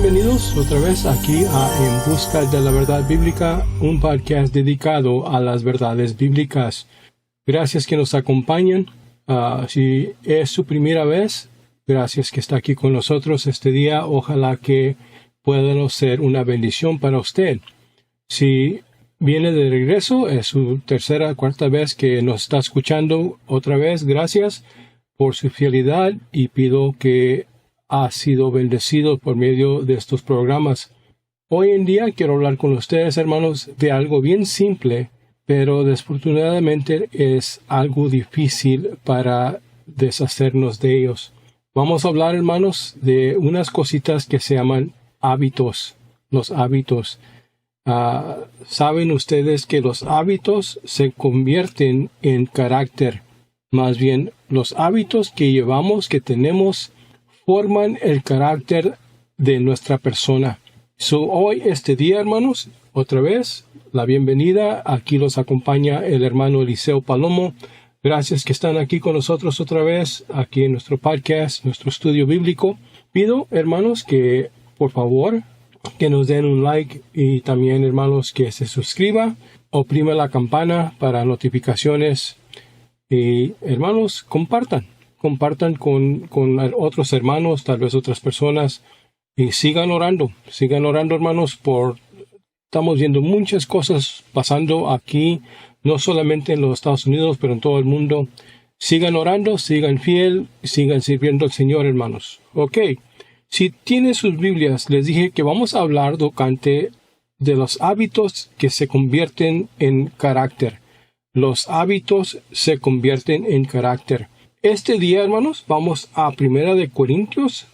bienvenidos otra vez aquí a En Busca de la Verdad Bíblica, un podcast dedicado a las verdades bíblicas. Gracias que nos acompañan. Si es su primera vez, gracias que está aquí con nosotros este día. Ojalá que pueda ser una bendición para usted. Si viene de regreso, es su tercera, cuarta vez que nos está escuchando otra vez. Gracias por su fidelidad y pido que ha sido bendecido por medio de estos programas. Hoy en día quiero hablar con ustedes, hermanos, de algo bien simple, pero desafortunadamente es algo difícil para deshacernos de ellos. Vamos a hablar, hermanos, de unas cositas que se llaman hábitos. Los hábitos. Saben ustedes que los hábitos se convierten en carácter. Más bien, los hábitos que llevamos, que tenemos, forman el carácter de nuestra persona. Hoy, este día, hermanos, otra vez, la bienvenida. Aquí los acompaña el hermano Eliseo Palomo. Gracias que están aquí con nosotros otra vez, aquí en nuestro podcast, nuestro estudio bíblico. Pido, hermanos, que por favor, que nos den un like y también, hermanos, que se suscriba, oprima la campana para notificaciones y, hermanos, compartan con otros hermanos, tal vez otras personas, y sigan orando, hermanos, estamos viendo muchas cosas pasando aquí, no solamente en los Estados Unidos, pero en todo el mundo. Sigan orando, sigan fiel, sigan sirviendo al Señor, hermanos. Ok, si tienen sus Biblias, les dije que vamos a hablar de los hábitos que se convierten en carácter. Los hábitos se convierten en carácter. Este día, hermanos, vamos a Primera de Corintios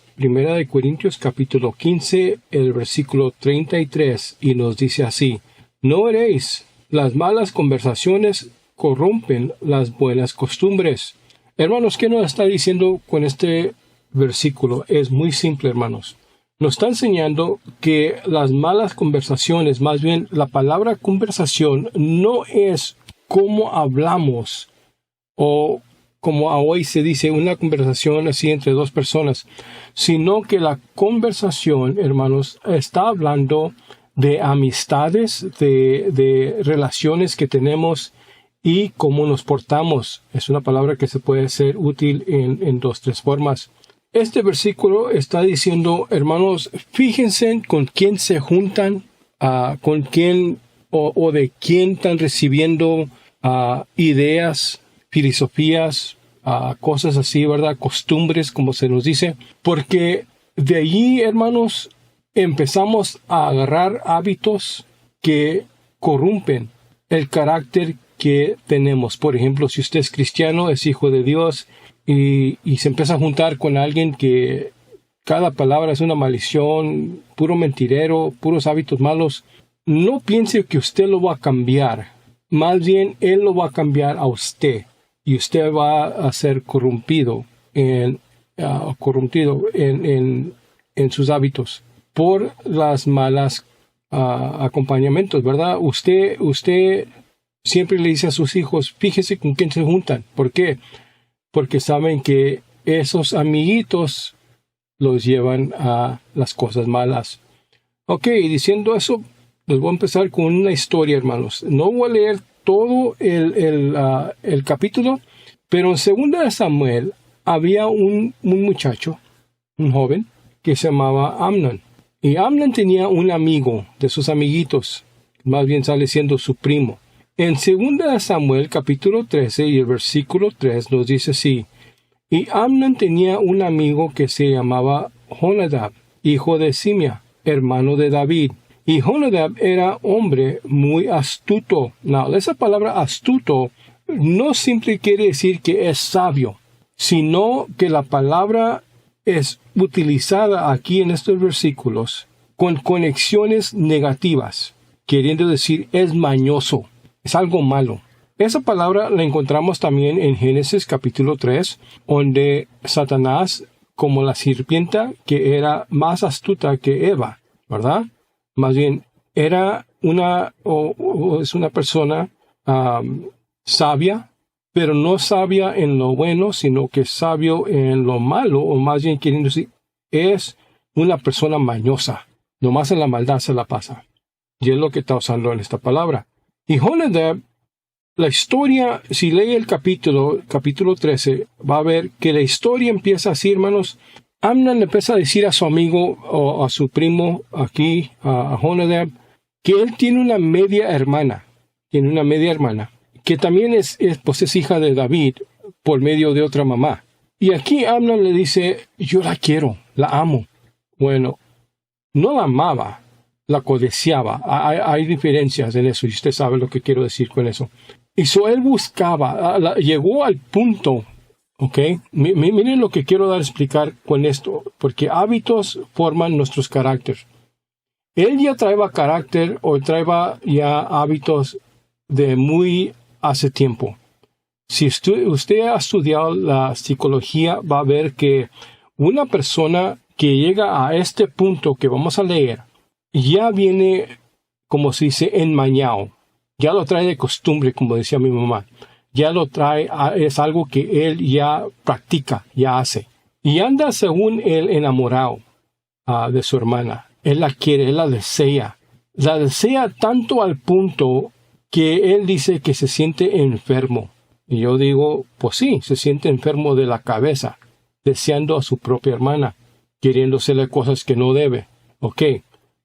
capítulo 15, el versículo 33, y nos dice así: No eréis, las malas conversaciones corrompen las buenas costumbres. Hermanos, ¿qué nos está diciendo con este versículo? Es muy simple, hermanos. Nos está enseñando que las malas conversaciones, más bien la palabra conversación, no es cómo hablamos o como hoy se dice, una conversación así entre dos personas, sino que la conversación, hermanos, está hablando de amistades, de relaciones que tenemos y cómo nos portamos. Es una palabra que se puede ser útil en dos, tres formas. Este versículo está diciendo, hermanos, fíjense con quién se juntan, con quién o de quién están recibiendo ideas, filosofías, cosas así, ¿verdad? Costumbres, como se nos dice. Porque de allí, hermanos, empezamos a agarrar hábitos que corrompen el carácter que tenemos. Por ejemplo, si usted es cristiano, es hijo de Dios, y se empieza a juntar con alguien que cada palabra es una maldición, puro mentirero, puros hábitos malos, no piense que usted lo va a cambiar. Más bien, él lo va a cambiar a usted. Y usted va a ser corrompido en sus hábitos por las malas acompañamientos, ¿verdad? Usted siempre le dice a sus hijos, fíjese con quién se juntan. ¿Por qué? Porque saben que esos amiguitos los llevan a las cosas malas. Ok, diciendo eso, les voy a empezar con una historia, hermanos. No voy a leer todo el capítulo, pero en 2 Samuel había un muchacho, un joven, que se llamaba Amnón. Y Amnón tenía un amigo de sus amiguitos, más bien sale siendo su primo. En 2 Samuel capítulo 13 y el versículo 3 nos dice así: Y Amnón tenía un amigo que se llamaba Jonadab, hijo de Simea, hermano de David. Y Jonadab era hombre muy astuto. Esa palabra astuto no siempre quiere decir que es sabio, sino que la palabra es utilizada aquí en estos versículos con conexiones negativas, queriendo decir es mañoso, es algo malo. Esa palabra la encontramos también en Génesis capítulo 3, donde Satanás, como la serpiente, que era más astuta que Eva, ¿verdad? Más bien, era es una persona sabia, pero no sabia en lo bueno, sino que sabio en lo malo, o más bien queriendo decir, es una persona mañosa. Nomás en la maldad se la pasa. Y es lo que está usando en esta palabra. Y Jonadab, la historia, si lee el capítulo 13, va a ver que la historia empieza así, hermanos. Amnon empieza a decir a su amigo o a su primo aquí, a Jonadab, que él tiene una media hermana. Tiene una media hermana, que también es hija de David por medio de otra mamá. Y aquí Amnon le dice, yo la quiero, la amo. Bueno, no la amaba, la codiciaba. Hay diferencias en eso y usted sabe lo que quiero decir con eso. Y él buscaba, llegó al punto, ¿ok? Miren lo que quiero dar a explicar con esto, porque hábitos forman nuestros caracteres. Él ya traía carácter o traía ya hábitos de muy hace tiempo. Si usted ha estudiado la psicología, va a ver que una persona que llega a este punto que vamos a leer, ya viene, como se dice, enmañado. Ya lo trae de costumbre, como decía mi mamá. Ya lo trae, es algo que él ya practica, ya hace. Y anda según él enamorado de su hermana. Él la quiere, él la desea. La desea tanto al punto que él dice que se siente enfermo. Y yo digo, pues sí, se siente enfermo de la cabeza, deseando a su propia hermana, queriéndosele cosas que no debe. Ok.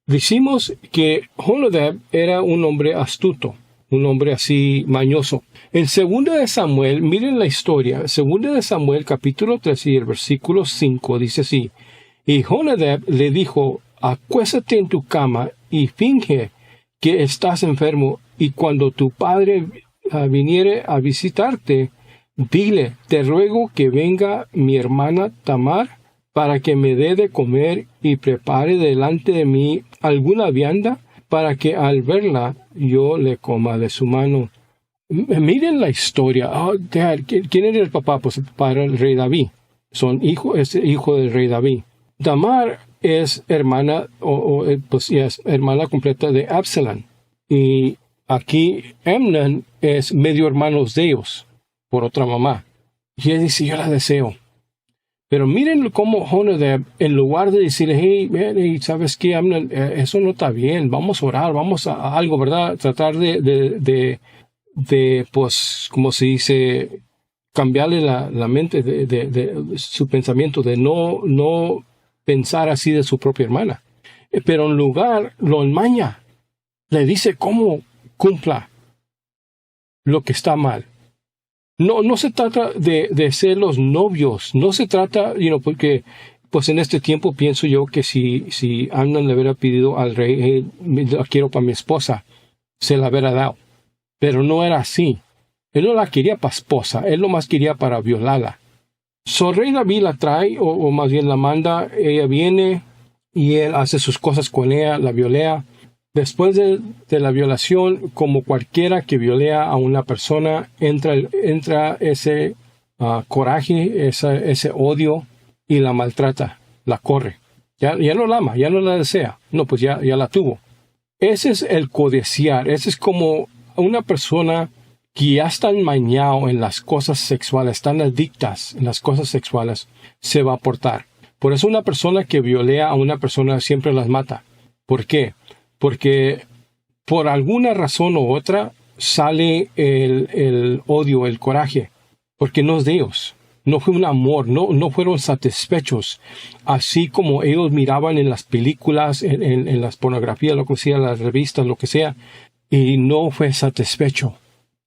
Decimos que Jonadab era un hombre astuto, un hombre así mañoso. En 2 de Samuel, miren la historia, 2 de Samuel capítulo 13 y el versículo 5 dice así, y Jonadab le dijo, acuéstate en tu cama y finge que estás enfermo, y cuando tu padre viniere a visitarte, dile, te ruego que venga mi hermana Tamar, para que me dé de comer y prepare delante de mí alguna vianda, para que al verla yo le coma de su mano. Miren la historia. ¿Quién era el papá? Pues el papá era el rey David. Es hijo del rey David. Tamar es hermana, es hermana completa de Absalón. Y aquí Amnon es medio hermano de ellos, por otra mamá. Y él dice, yo la deseo. Pero miren cómo Jonadab, en lugar de decirle, hey, ¿sabes qué, Amnon? Eso no está bien, vamos a orar, vamos a algo, ¿verdad? Tratar de pues, como se dice, cambiarle la mente de su pensamiento, de no pensar así de su propia hermana. Pero en lugar, lo enmaña, le dice cómo cumpla lo que está mal. No se trata de ser los novios, no se trata, porque pues en este tiempo pienso yo que si Amnon le hubiera pedido al rey, hey, la quiero para mi esposa, se la hubiera dado. Pero no era así. Él no la quería para esposa, él nomás quería para violarla. So rey David la trae, o más bien la manda, ella viene y él hace sus cosas con ella, la violea. Después de la violación, como cualquiera que violea a una persona, entra ese coraje, ese odio y la maltrata, la corre. Ya no la ama, ya no la desea. No, pues ya la tuvo. Ese es el codiciar. Ese es como una persona que ya está enmañado en las cosas sexuales, están adictas en las cosas sexuales, se va a portar. Por eso una persona que violea a una persona siempre las mata. ¿Por qué? Porque por alguna razón u otra sale el odio, el coraje, porque no es de ellos. No fue un amor, no fueron satisfechos, así como ellos miraban en las películas, en las pornografías, lo que sea, las revistas, lo que sea, y no fue satisfecho.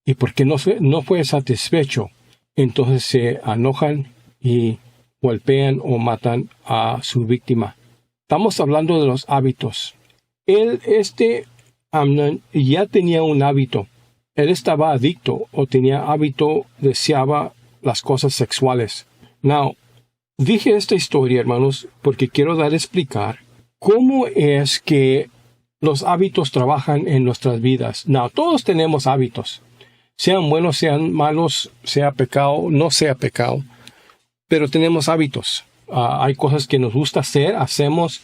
Y porque no fue satisfecho, entonces se enojan y golpean o matan a su víctima. Estamos hablando de los hábitos. Amnon ya tenía un hábito. Él estaba adicto o tenía hábito, deseaba las cosas sexuales. Now, dije esta historia, hermanos, porque quiero dar a explicar cómo es que los hábitos trabajan en nuestras vidas. Now, todos tenemos hábitos. Sean buenos, sean malos, sea pecado, no sea pecado. Pero tenemos hábitos. Hay cosas que nos gusta hacer, hacemos.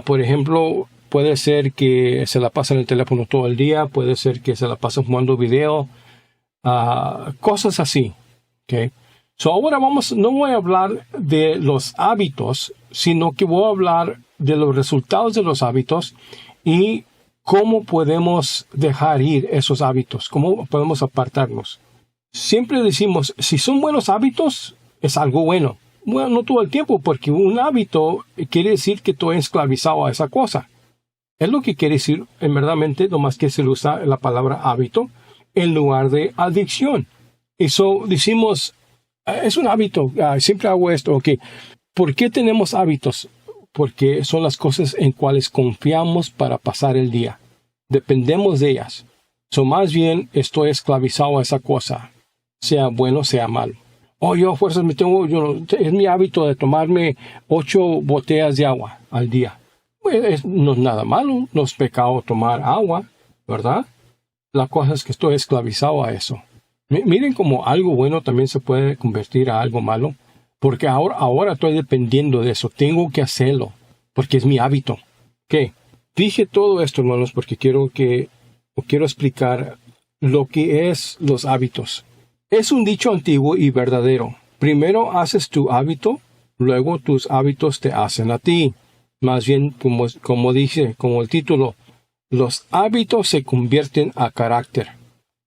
Por ejemplo, puede ser que se la pasa en el teléfono todo el día, puede ser que se la pasa jugando video, cosas así. ¿Okay? Ahora no voy a hablar de los hábitos, sino que voy a hablar de los resultados de los hábitos y cómo podemos dejar ir esos hábitos, cómo podemos apartarnos. Siempre decimos, si son buenos hábitos, es algo bueno. Bueno, no todo el tiempo, porque un hábito quiere decir que estoy esclavizado a esa cosa. Es lo que quiere decir, en verdaderamente, nomás que se usa la palabra hábito en lugar de adicción. Y decimos, es un hábito, siempre hago esto, ok. ¿Por qué tenemos hábitos? Porque son las cosas en cuales confiamos para pasar el día. Dependemos de ellas. Más bien estoy esclavizado a esa cosa, sea bueno, sea malo. Yo a fuerzas es mi hábito de tomarme 8 botellas de agua al día. Pues, no es nada malo, no es pecado tomar agua, ¿verdad? La cosa es que estoy esclavizado a eso. Miren cómo algo bueno también se puede convertir a algo malo, porque ahora estoy dependiendo de eso, tengo que hacerlo, porque es mi hábito. ¿Qué? Dije todo esto, hermanos, porque quiero explicar lo que es los hábitos. Es un dicho antiguo y verdadero. Primero haces tu hábito, luego tus hábitos te hacen a ti. Más bien, como dice, como el título, los hábitos se convierten a carácter.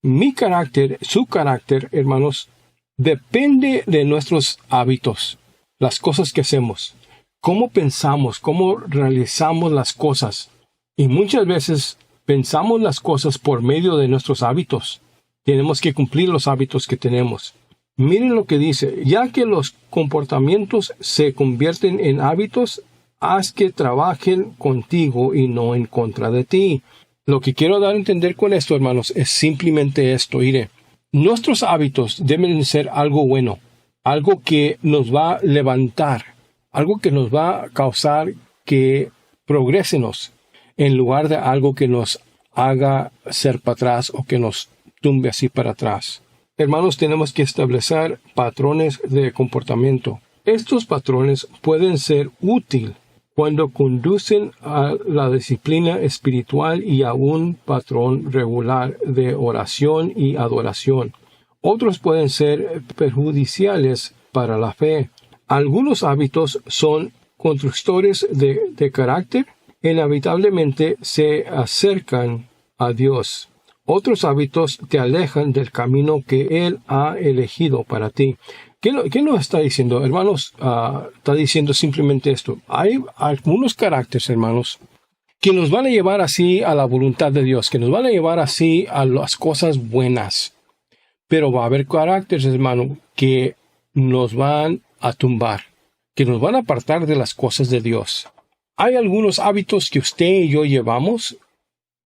Mi carácter, su carácter, hermanos, depende de nuestros hábitos, las cosas que hacemos, cómo pensamos, cómo realizamos las cosas. Y muchas veces pensamos las cosas por medio de nuestros hábitos. Tenemos que cumplir los hábitos que tenemos. Miren lo que dice, ya que los comportamientos se convierten en hábitos, haz que trabajen contigo y no en contra de ti. Lo que quiero dar a entender con esto, hermanos, es simplemente esto. Mire, nuestros hábitos deben ser algo bueno, algo que nos va a levantar, algo que nos va a causar que progresemos, en lugar de algo que nos haga ser para atrás o que nos tumbe así para atrás. Hermanos, tenemos que establecer patrones de comportamiento. Estos patrones pueden ser útiles cuando conducen a la disciplina espiritual y a un patrón regular de oración y adoración. Otros pueden ser perjudiciales para la fe. Algunos hábitos son constructores de carácter, inevitablemente se acercan a Dios. Otros hábitos te alejan del camino que Él ha elegido para ti. ¿Qué nos está diciendo, hermanos? Está diciendo simplemente esto. Hay algunos caracteres, hermanos, que nos van a llevar así a la voluntad de Dios, que nos van a llevar así a las cosas buenas. Pero va a haber caracteres, hermano, que nos van a tumbar, que nos van a apartar de las cosas de Dios. Hay algunos hábitos que usted y yo llevamos,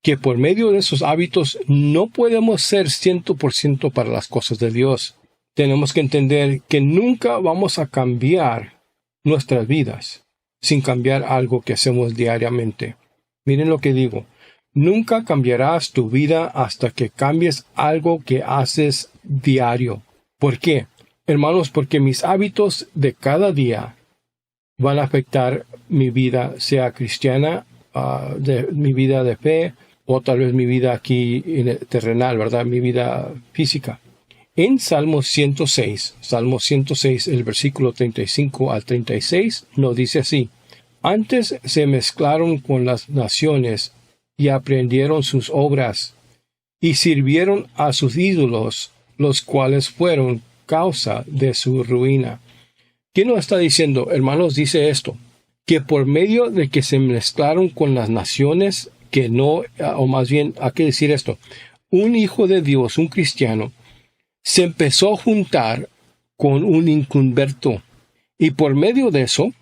que por medio de esos hábitos no podemos ser 100% para las cosas de Dios. Tenemos que entender que nunca vamos a cambiar nuestras vidas sin cambiar algo que hacemos diariamente. Miren lo que digo. Nunca cambiarás tu vida hasta que cambies algo que haces diario. ¿Por qué? Hermanos, porque mis hábitos de cada día van a afectar mi vida, sea cristiana, mi vida de fe, o tal vez mi vida aquí terrenal, ¿verdad? Mi vida física. En Salmo 106, el versículo 35 al 36, nos dice así: Antes se mezclaron con las naciones y aprendieron sus obras, y sirvieron a sus ídolos, los cuales fueron causa de su ruina. ¿Qué nos está diciendo? Hermanos, dice esto, que por medio de que se mezclaron con las naciones, que no, o más bien, hay que decir esto, un hijo de Dios, un cristiano, se empezó a juntar con un inconverto, y por medio de eso,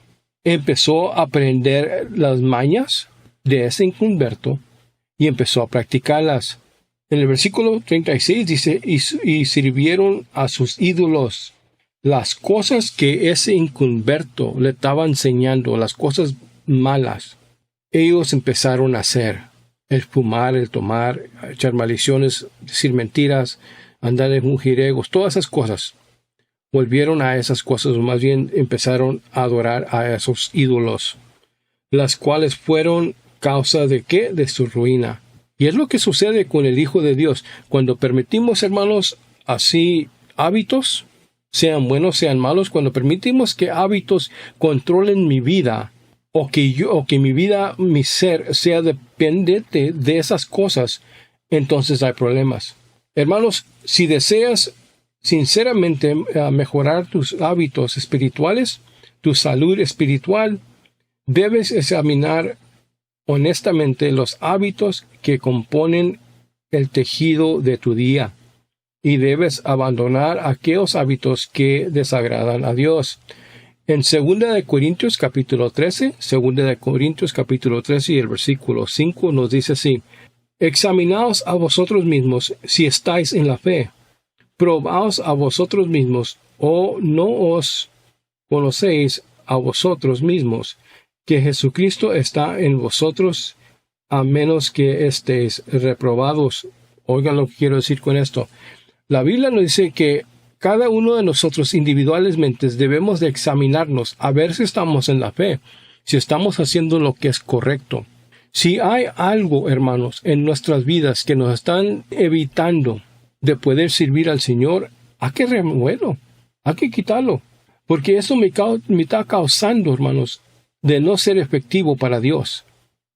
empezó a aprender las mañas de ese inconverto, y empezó a practicarlas. En el versículo 36 dice, y sirvieron a sus ídolos. Las cosas que ese inconverto le estaba enseñando, las cosas malas, ellos empezaron a hacer. El fumar, el tomar, echar maldiciones, decir mentiras, andar en mujeriegos, todas esas cosas. Volvieron a esas cosas, o más bien empezaron a adorar a esos ídolos, las cuales fueron causa de ¿qué? De su ruina. Y es lo que sucede con el Hijo de Dios. Cuando permitimos, hermanos, así hábitos, sean buenos, sean malos, cuando permitimos que hábitos controlen mi vida, o que mi vida, mi ser, sea dependiente de esas cosas, entonces hay problemas. Hermanos, si deseas sinceramente mejorar tus hábitos espirituales, tu salud espiritual, debes examinar honestamente los hábitos que componen el tejido de tu día, y debes abandonar aquellos hábitos que desagradan a Dios. En 2 Corintios capítulo 13, 2 Corintios capítulo 13 y el versículo 5 nos dice así: examinaos a vosotros mismos si estáis en la fe. Probaos a vosotros mismos, o no os conocéis a vosotros mismos, que Jesucristo está en vosotros, a menos que estéis reprobados. Oigan lo que quiero decir con esto. La Biblia nos dice que cada uno de nosotros individualmente debemos de examinarnos a ver si estamos en la fe, si estamos haciendo lo que es correcto. Si hay algo, hermanos, en nuestras vidas que nos están evitando de poder servir al Señor, hay que removerlo, hay que quitarlo, porque eso me está causando, hermanos, de no ser efectivo para Dios.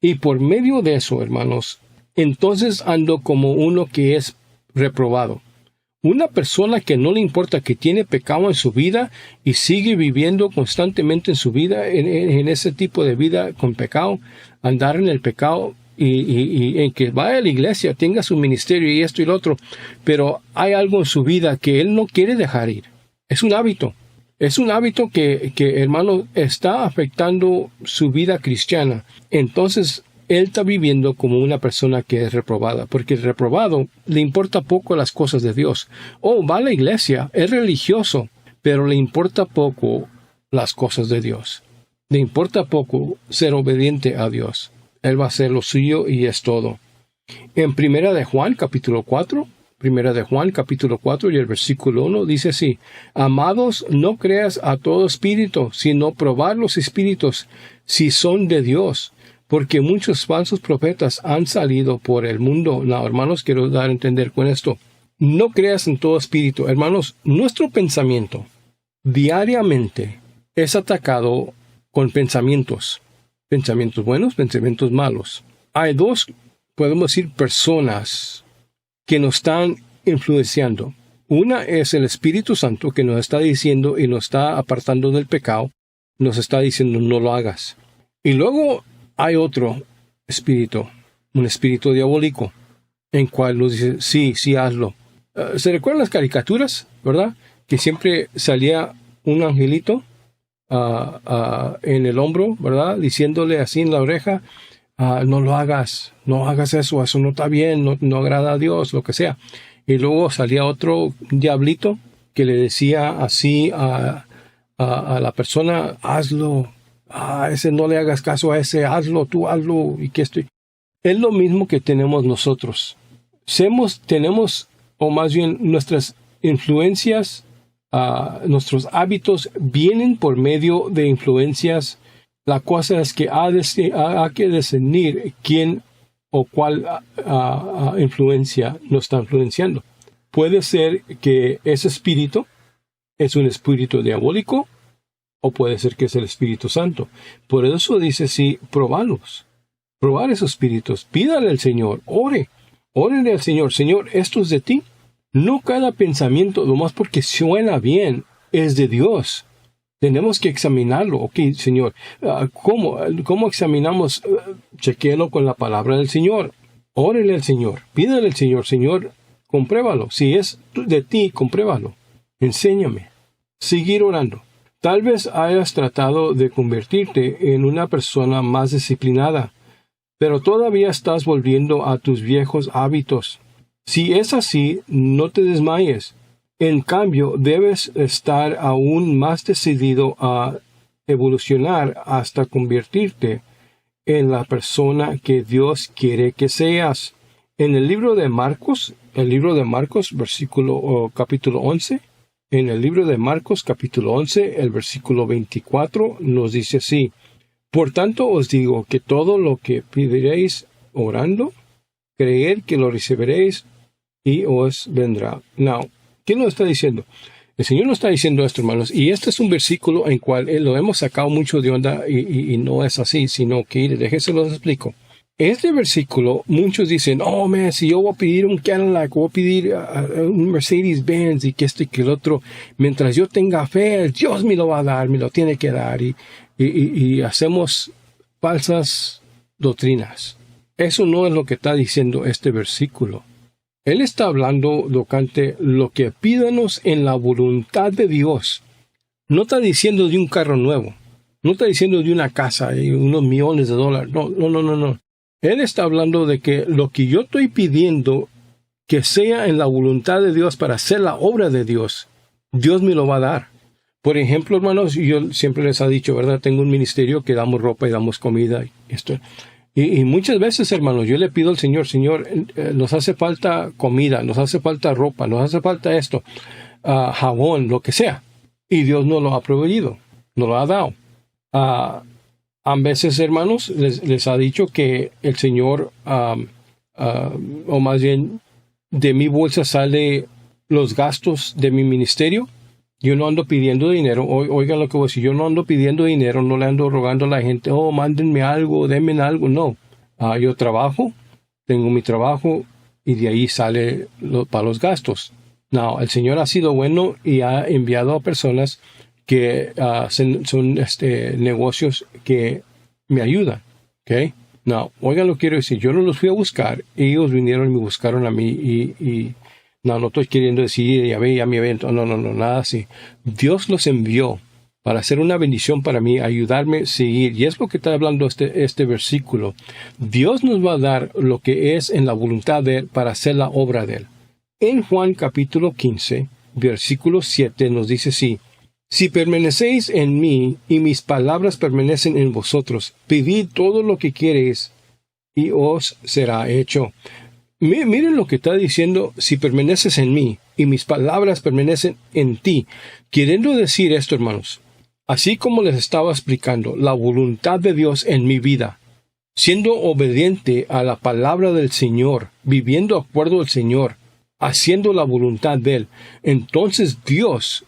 Y por medio de eso, hermanos, entonces ando como uno que es reprobado. Una persona que no le importa que tiene pecado en su vida y sigue viviendo constantemente en su vida, en ese tipo de vida con pecado, andar en el pecado y en que vaya a la iglesia, tenga su ministerio y esto y lo otro, pero hay algo en su vida que él no quiere dejar ir. Es un hábito. Es un hábito que hermano, está afectando su vida cristiana. Entonces, él está viviendo como una persona que es reprobada, porque el reprobado le importa poco las cosas de Dios. Va a la iglesia, es religioso, pero le importa poco las cosas de Dios. Le importa poco ser obediente a Dios. Él va a hacer lo suyo y es todo. En Primera de Juan, capítulo 4 y el versículo 1 dice así: amados, no creas a todo espíritu, sino probar los espíritus si son de Dios, porque muchos falsos profetas han salido por el mundo. No, hermanos, quiero dar a entender con esto. No creas en todo espíritu. Hermanos, nuestro pensamiento diariamente es atacado con pensamientos. Pensamientos buenos, pensamientos malos. Hay dos, podemos decir, personas que nos están influenciando. Una es el Espíritu Santo, que nos está diciendo y nos está apartando del pecado. Nos está diciendo, no lo hagas. Y luego hay otro espíritu, un espíritu diabólico, en cual nos dice, sí, hazlo. ¿Se recuerdan las caricaturas, verdad? Que siempre salía un angelito en el hombro, ¿verdad? Diciéndole así en la oreja, no lo hagas, no hagas eso no está bien, no agrada a Dios, lo que sea. Y luego salía otro diablito que le decía así a la persona, hazlo. Ese no le hagas caso a ese, hazlo, tú hazlo, y que estoy. Es lo mismo que tenemos nosotros. Tenemos, o más bien nuestras influencias, nuestros hábitos vienen por medio de influencias. La cosa es que hay que discernir quién o cuál influencia nos está influenciando. Puede ser que ese espíritu es un espíritu diabólico, o puede ser que es el Espíritu Santo. Por eso dice, sí, probarlos. Probar esos espíritus. Pídale al Señor. Órale al Señor. Señor, esto es de ti. No cada pensamiento, nomás porque suena bien, es de Dios. Tenemos que examinarlo. Ok, Señor. ¿Cómo examinamos? Chequéalo con la palabra del Señor. Órale al Señor. Pídale al Señor. Señor, compruébalo. Si es de ti, compruébalo. Enséñame. Seguir orando. Tal vez hayas tratado de convertirte en una persona más disciplinada, pero todavía estás volviendo a tus viejos hábitos. Si es así, no te desmayes. En cambio, debes estar aún más decidido a evolucionar hasta convertirte en la persona que Dios quiere que seas. En el libro de Marcos, capítulo 11, en el libro de Marcos, capítulo 11, el versículo 24, nos dice así: por tanto os digo que todo lo que pediréis orando, creed que lo recibiréis y os vendrá. Now, ¿qué nos está diciendo? El Señor nos está diciendo esto, hermanos, y este es un versículo en cual lo hemos sacado mucho de onda y no es así, sino que, déjense los explico. Este versículo, muchos dicen, oh, man, si yo voy a pedir un Cadillac, voy a pedir un Mercedes-Benz y que esto y que el otro, mientras yo tenga fe, Dios me lo va a dar, me lo tiene que dar, y hacemos falsas doctrinas. Eso no es lo que está diciendo este versículo. Él está hablando tocante lo que pídanos en la voluntad de Dios. No está diciendo de un carro nuevo. No está diciendo de una casa y unos millones de dólares. No. Él está hablando de que lo que yo estoy pidiendo que sea en la voluntad de Dios para hacer la obra de Dios, Dios me lo va a dar. Por ejemplo, hermanos, yo siempre les he dicho, ¿verdad? Tengo un ministerio que damos ropa y damos comida. Y muchas veces, hermanos, yo le pido al Señor, nos hace falta comida, nos hace falta ropa, nos hace falta esto, jabón, lo que sea. Y Dios nos lo ha proveído, nos lo ha dado. A veces, hermanos, les ha dicho que el Señor, o más bien, de mi bolsa sale los gastos de mi ministerio. Yo no ando pidiendo dinero. Oigan lo que voy a decir. Yo no ando pidiendo dinero, no le ando rogando a la gente, oh, mándenme algo, denme algo. No. Yo trabajo, tengo mi trabajo y de ahí sale para los gastos. No, el Señor ha sido bueno y ha enviado a personas que son negocios que me ayudan. ¿Ok? No, oigan lo que quiero decir. Yo no los fui a buscar. Ellos vinieron y me buscaron a mí y no estoy queriendo decir, ya mi evento. No, nada así. Dios los envió para hacer una bendición para mí, ayudarme a seguir. Y es lo que está hablando este versículo. Dios nos va a dar lo que es en la voluntad de Él para hacer la obra de Él. En Juan capítulo 15, versículo 7 nos dice así: si permanecéis en mí y mis palabras permanecen en vosotros, pedid todo lo que queréis y os será hecho. Miren lo que está diciendo, si permaneces en mí y mis palabras permanecen en ti. Queriendo decir esto, hermanos, así como les estaba explicando, la voluntad de Dios en mi vida, siendo obediente a la palabra del Señor, viviendo de acuerdo al Señor, haciendo la voluntad de Él, entonces Dios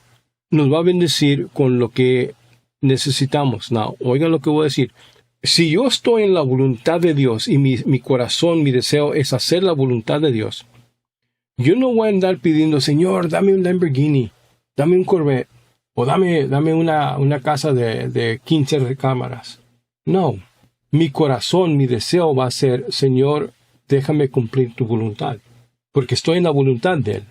nos va a bendecir con lo que necesitamos. No, oigan lo que voy a decir. Si yo estoy en la voluntad de Dios y mi corazón, mi deseo es hacer la voluntad de Dios, yo no voy a andar pidiendo, Señor, dame un Lamborghini, dame un Corvette, o dame una casa de 15 recámaras. No, mi corazón, mi deseo va a ser, Señor, déjame cumplir tu voluntad, porque estoy en la voluntad de Él.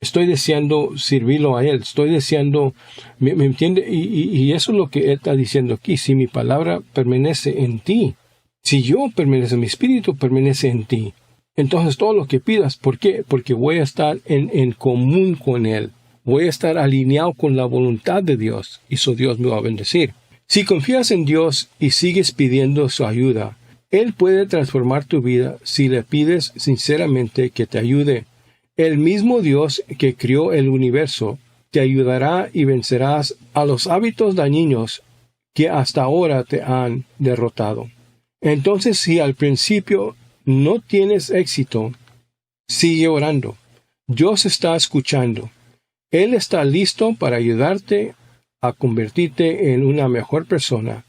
Estoy deseando servirlo a Él. Estoy deseando, ¿me entiende? Y eso es lo que Él está diciendo aquí. Si mi palabra permanece en ti, si yo permanezco, mi espíritu permanece en ti, entonces todo lo que pidas, ¿por qué? Porque voy a estar en común con Él. Voy a estar alineado con la voluntad de Dios. Y eso Dios me va a bendecir. Si confías en Dios y sigues pidiendo su ayuda, Él puede transformar tu vida si le pides sinceramente que te ayude. El mismo Dios que crió el universo te ayudará y vencerás a los hábitos dañinos que hasta ahora te han derrotado. Entonces, si al principio no tienes éxito, sigue orando. Dios está escuchando. Él está listo para ayudarte a convertirte en una mejor persona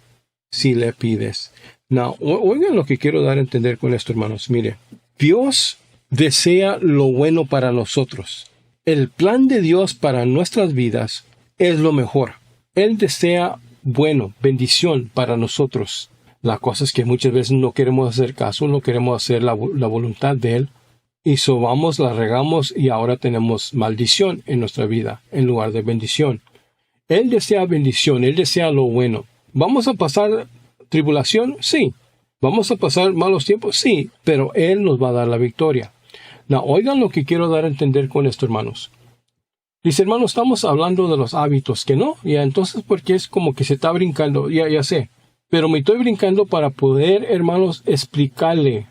si le pides. Now, oigan lo que quiero dar a entender con esto, hermanos. Mire, Dios desea lo bueno para nosotros. El plan de Dios para nuestras vidas es lo mejor. Él desea bueno, bendición para nosotros. La cosa es que muchas veces no queremos hacer caso, no queremos hacer la voluntad de Él. Y sobamos, la regamos y ahora tenemos maldición en nuestra vida en lugar de bendición. Él desea bendición, Él desea lo bueno. ¿Vamos a pasar tribulación? Sí. ¿Vamos a pasar malos tiempos? Sí, pero Él nos va a dar la victoria. Now, oigan lo que quiero dar a entender con esto, hermanos. Dice, hermanos, estamos hablando de los hábitos, que no, ya entonces porque es como que se está brincando, ya sé. Pero me estoy brincando para poder, hermanos, explicarle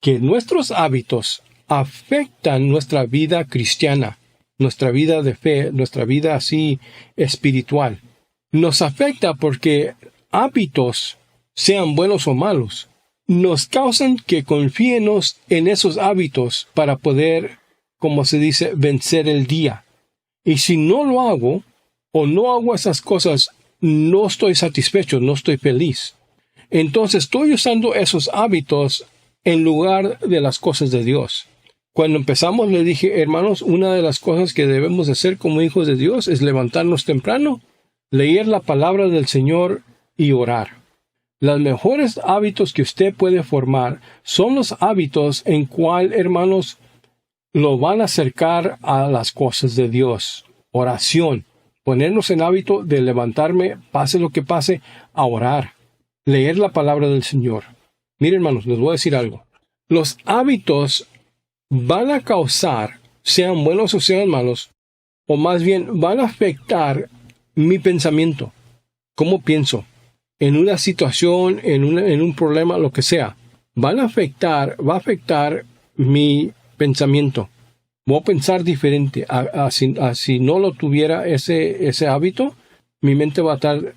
que nuestros hábitos afectan nuestra vida cristiana, nuestra vida de fe, nuestra vida así espiritual. Nos afecta porque hábitos, sean buenos o malos, nos causan que confiemos en esos hábitos para poder, como se dice, vencer el día. Y si no lo hago, o no hago esas cosas, no estoy satisfecho, no estoy feliz. Entonces estoy usando esos hábitos en lugar de las cosas de Dios. Cuando empezamos le dije, hermanos, una de las cosas que debemos hacer como hijos de Dios es levantarnos temprano, leer la palabra del Señor y orar. Los mejores hábitos que usted puede formar son los hábitos en cual, hermanos, lo van a acercar a las cosas de Dios. Oración. Ponernos en hábito de levantarme, pase lo que pase, a orar. Leer la palabra del Señor. Miren, hermanos, les voy a decir algo. Los hábitos van a causar, sean buenos o sean malos, o más bien van a afectar mi pensamiento. ¿Cómo pienso? En una situación, en un problema, lo que sea. Va a afectar mi pensamiento. Voy a pensar diferente. Si no lo tuviera ese hábito, mi mente va a estar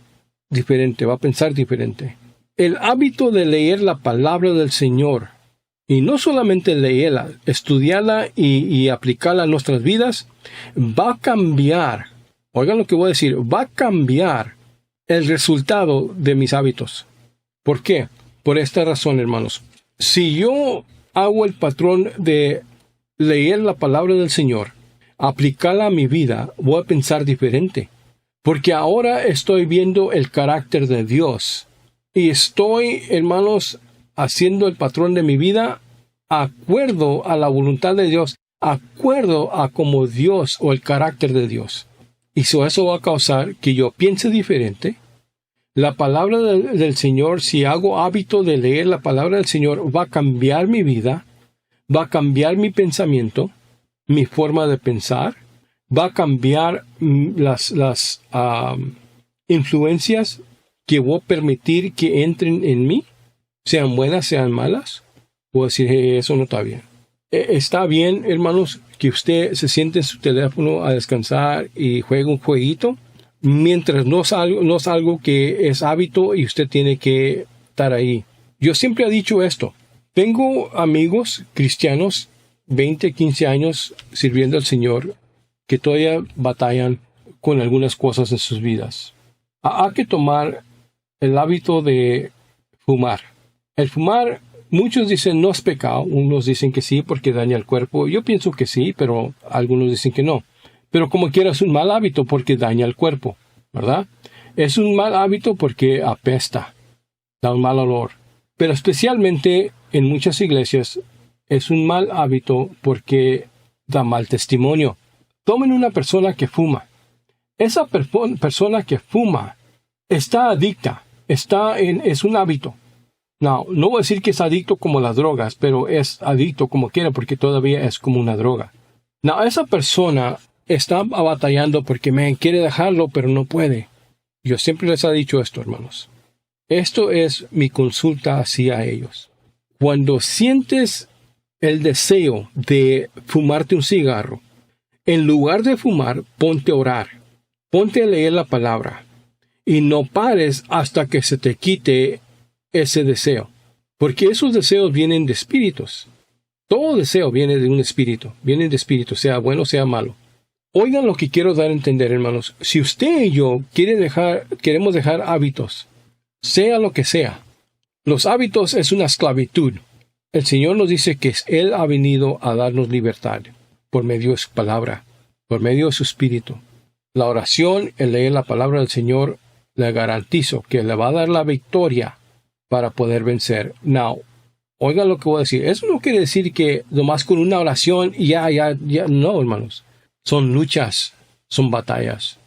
diferente, va a pensar diferente. El hábito de leer la palabra del Señor, y no solamente leerla, estudiarla y aplicarla a nuestras vidas, va a cambiar, oigan lo que voy a decir, va a cambiar el resultado de mis hábitos. ¿Por qué? Por esta razón, hermanos. Si yo hago el patrón de leer la palabra del Señor, aplicarla a mi vida, voy a pensar diferente. Porque ahora estoy viendo el carácter de Dios. Y estoy, hermanos, haciendo el patrón de mi vida acuerdo a la voluntad de Dios, acuerdo a como Dios o el carácter de Dios. Y eso va a causar que yo piense diferente. La palabra del Señor, si hago hábito de leer la palabra del Señor, va a cambiar mi vida, va a cambiar mi pensamiento, mi forma de pensar, va a cambiar las influencias que voy a permitir que entren en mí, sean buenas, sean malas. Voy a decir, eso no está bien. Está bien, hermanos, que usted se siente en su teléfono a descansar y juegue un jueguito, mientras no es algo que es hábito y usted tiene que estar ahí. Yo siempre he dicho esto. Tengo amigos cristianos, 20, 15 años sirviendo al Señor, que todavía batallan con algunas cosas en sus vidas. Hay que tomar el hábito de fumar. El fumar, muchos dicen no es pecado, unos dicen que sí porque daña el cuerpo. Yo pienso que sí, pero algunos dicen que no. Pero como quiera es un mal hábito porque daña el cuerpo, ¿verdad? Es un mal hábito porque apesta, da un mal olor. Pero especialmente en muchas iglesias es un mal hábito porque da mal testimonio. Tomen una persona que fuma. Esa persona que fuma está adicta, es un hábito. No voy a decir que es adicto como las drogas, pero es adicto como quiera porque todavía es como una droga. Esa persona está batallando porque quiere dejarlo, pero no puede. Yo siempre les he dicho esto, hermanos. Esto es mi consulta hacia ellos. Cuando sientes el deseo de fumarte un cigarro, en lugar de fumar, ponte a orar. Ponte a leer la palabra. Y no pares hasta que se te quite ese deseo. Porque esos deseos vienen de espíritus. Todo deseo viene de un espíritu. Viene de espíritu, sea bueno o sea malo. Oigan lo que quiero dar a entender, hermanos. Si usted y yo queremos dejar hábitos, sea lo que sea, los hábitos es una esclavitud. El Señor nos dice que Él ha venido a darnos libertad por medio de su palabra, por medio de su espíritu. La oración, el leer la palabra del Señor, le garantizo que le va a dar la victoria para poder vencer. Oigan lo que voy a decir. Eso no quiere decir que nomás con una oración ya. No, hermanos. Son luchas, son batallas.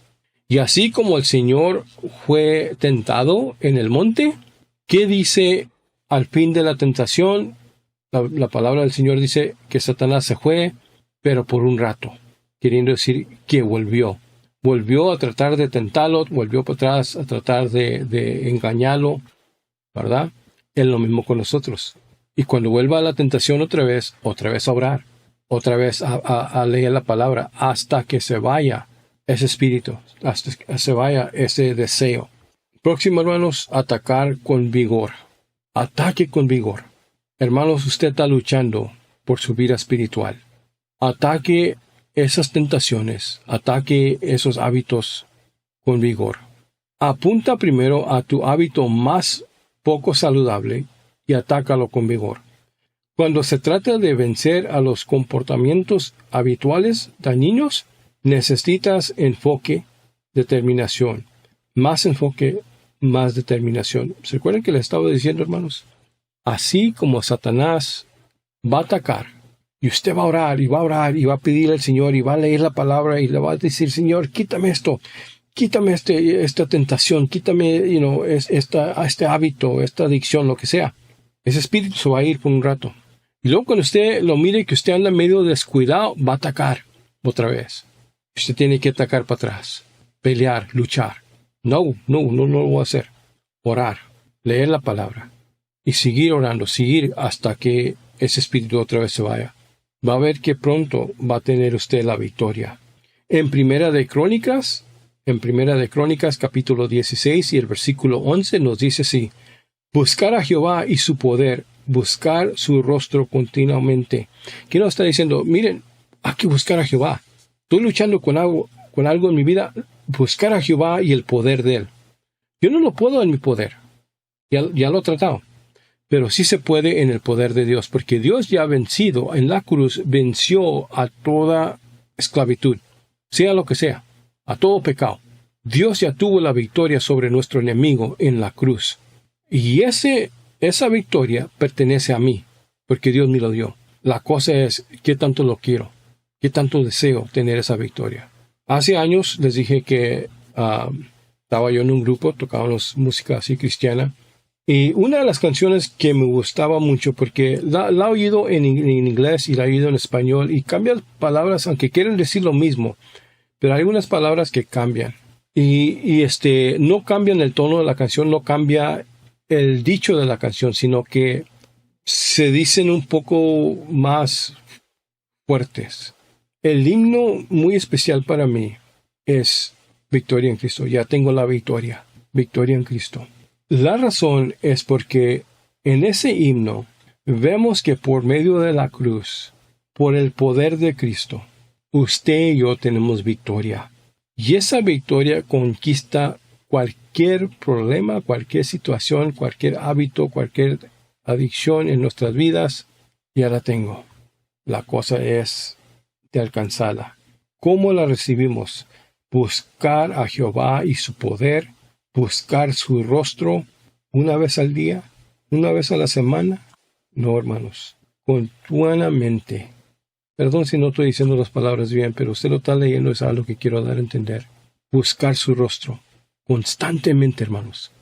Y así como el Señor fue tentado en el monte, ¿qué dice al fin de la tentación? La palabra del Señor dice que Satanás se fue, pero por un rato. Queriendo decir que volvió. Volvió a tratar de tentarlo, volvió para atrás a tratar de engañarlo, ¿verdad? Es lo mismo con nosotros. Y cuando vuelva a la tentación otra vez a orar, otra vez a leer la palabra, hasta que se vaya ese espíritu, hasta que se vaya ese deseo. Próximo, hermanos, atacar con vigor. Ataque con vigor. Hermanos, usted está luchando por su vida espiritual. Ataque esas tentaciones, ataque esos hábitos con vigor. Apunta primero a tu hábito más poco saludable y atácalo con vigor. Cuando se trata de vencer a los comportamientos habituales dañinos, necesitas enfoque, determinación. Más enfoque, más determinación. ¿Se acuerdan que les estaba diciendo, hermanos? Así como Satanás va a atacar, y usted va a orar, y va a pedirle al Señor, y va a leer la palabra, y le va a decir, Señor, quítame esto, quítame esta tentación, quítame, este hábito, esta adicción, lo que sea. Ese espíritu se va a ir por un rato. Y luego cuando usted lo mire que usted anda medio descuidado, va a atacar otra vez. Usted tiene que atacar para atrás, pelear, luchar. No lo voy a hacer. Orar, leer la palabra y seguir orando, seguir hasta que ese espíritu otra vez se vaya. Va a ver que pronto va a tener usted la victoria. En Primera de Crónicas capítulo 16 y el versículo 11 nos dice así: buscar a Jehová y su poder, buscar su rostro continuamente. ¿Qué nos está diciendo? Miren, hay que buscar a Jehová. Estoy luchando con algo en mi vida. Buscar a Jehová y el poder de Él. Yo no lo puedo en mi poder. Ya lo he tratado. Pero sí se puede en el poder de Dios, porque Dios ya ha vencido. En la cruz venció a toda esclavitud, sea lo que sea, a todo pecado. Dios ya tuvo la victoria sobre nuestro enemigo en la cruz. Y esa victoria pertenece a mí, porque Dios me lo dio. La cosa es, ¿qué tanto lo quiero? ¿Qué tanto deseo tener esa victoria? Hace años les dije que estaba yo en un grupo, tocábamos música así cristiana, y una de las canciones que me gustaba mucho, porque la he oído en inglés y la he oído en español, y cambian palabras, aunque quieren decir lo mismo, pero hay algunas palabras que cambian. Y no cambian el tono de la canción, no cambia el dicho de la canción, sino que se dicen un poco más fuertes. El himno muy especial para mí es Victoria en Cristo. Ya tengo la victoria. Victoria en Cristo. La razón es porque en ese himno vemos que por medio de la cruz, por el poder de Cristo, usted y yo tenemos victoria. Y esa victoria conquista cualquier problema, cualquier situación, cualquier hábito, cualquier adicción en nuestras vidas. Ya la tengo. La cosa es de alcanzarla. ¿Cómo la recibimos? Buscar a Jehová y su poder, buscar su rostro una vez al día, una vez a la semana. No, hermanos, continuamente. Perdón si no estoy diciendo las palabras bien, pero usted lo está leyendo, es algo que quiero dar a entender. Buscar su rostro constantemente, hermanos.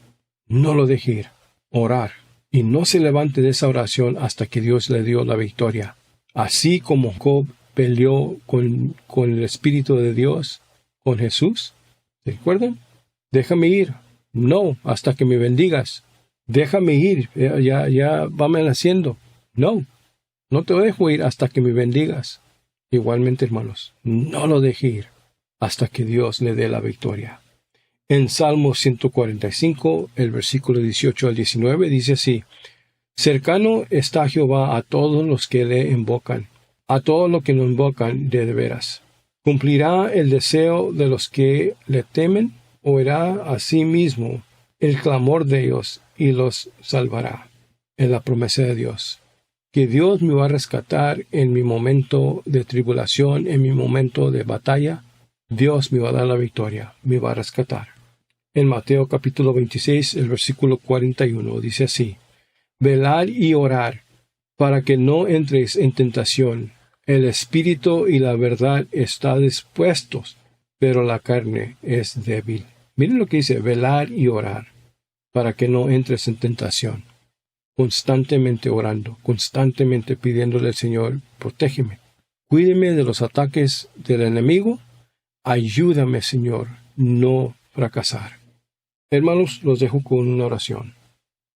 No lo deje ir. Orar. Y no se levante de esa oración hasta que Dios le dio la victoria. Así como Job peleó con el Espíritu de Dios, con Jesús. ¿Se acuerdan? Déjame ir. No, hasta que me bendigas. Déjame ir. Ya vame haciendo. No te dejo ir hasta que me bendigas. Igualmente, hermanos, no lo deje ir hasta que Dios le dé la victoria. En Salmo 145, el versículo 18 al 19, dice así: cercano está Jehová a todos los que le invocan, a todos los que lo invocan de veras. ¿Cumplirá el deseo de los que le temen? ¿Oirá a sí mismo el clamor de ellos y los salvará? Es la promesa de Dios. Que Dios me va a rescatar en mi momento de tribulación, en mi momento de batalla. Dios me va a dar la victoria, me va a rescatar. En Mateo capítulo 26, el versículo 41, dice así: velad y orar, para que no entréis en tentación. El espíritu y la verdad están dispuestos, pero la carne es débil. Miren lo que dice: velar y orar, para que no entres en tentación. Constantemente orando, constantemente pidiéndole al Señor: protégeme, cuídeme de los ataques del enemigo, ayúdame, Señor, no fracasar. Hermanos, los dejo con una oración.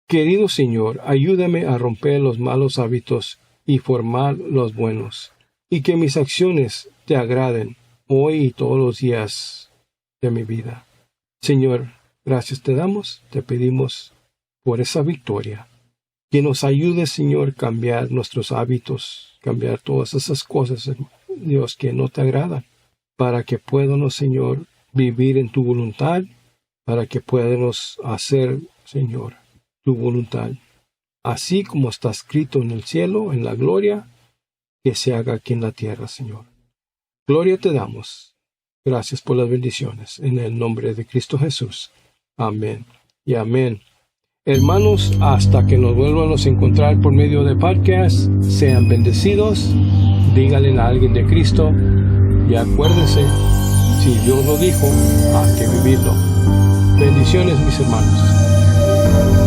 Querido Señor, ayúdame a romper los malos hábitos y formar los buenos, y que mis acciones te agraden hoy y todos los días de mi vida. Señor, gracias te damos, te pedimos por esa victoria. Que nos ayude, Señor, cambiar nuestros hábitos, cambiar todas esas cosas Dios, que no te agradan, para que podamos, Señor, vivir en tu voluntad, para que podamos hacer, Señor, tu voluntad. Así como está escrito en el cielo, en la gloria, que se haga aquí en la tierra, Señor. Gloria te damos. Gracias por las bendiciones. En el nombre de Cristo Jesús. Amén y amén. Hermanos, hasta que nos vuelvamos a encontrar por medio de podcast, sean bendecidos, díganle a alguien de Cristo y acuérdense, si Dios lo dijo, hay que vivirlo. Bendiciones, mis hermanos.